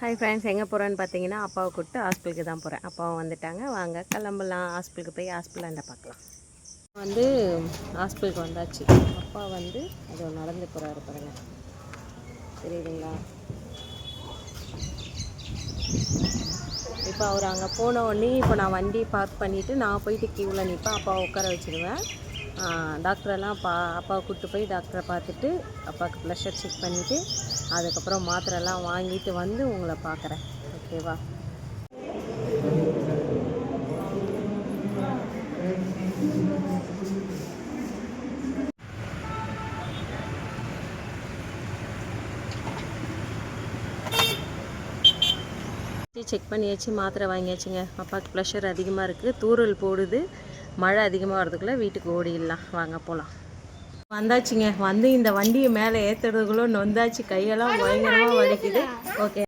Hi friends, எங்கே போகிறேன்னு பார்த்தீங்கன்னா அப்பாவை கூப்பிட்டு ஹாஸ்பிட்டலுக்கு தான் போகிறேன். அப்பாவும் வந்துட்டாங்க, வாங்க கிளம்பலாம். ஹாஸ்பிட்டலுக்கு போய் ஹாஸ்பிட்டலாண்ட பார்க்கலாம். ஹாஸ்பிட்டலுக்கு வந்தாச்சு. அப்பா அதோ நடந்து போகிறாரு பாருங்க, தெரியுதுங்களா? இப்போ அவர் அங்கே போன உடனே இப்போ நான் வண்டி பார்க் பண்ணிவிட்டு நான் போயிட்டு க்யூவில் நிற்பேன். அப்பாவை உட்கார வச்சுருவேன். டாக்டரெல்லாம் அப்பாவை கூப்பிட்டு போய் டாக்டரை பார்த்துட்டு அப்பாவுக்கு ப்ரெஷர் செக் பண்ணிவிட்டு அதுக்கப்புறம் மாத்திரைலாம் வாங்கிட்டு உங்களை பார்க்குறேன். ஓகேவா? செக் பண்ணியாச்சு, மாத்திரை வாங்கியாச்சுங்க. அப்பாவுக்கு ப்ரெஷர் அதிகமாக இருக்குது, தூறல் போடுது. மழை அதிகமாக வரதுக்குள்ளே வீட்டுக்கு ஓடிடலாம். வாங்க போகலாம். வந்தாச்சுங்க. இந்த வண்டியை மேலே ஏற்றுறதுக்குள்ளே நொந்தாச்சு, கையெல்லாம் பயங்கரமாக வலிக்குது. ஓகே.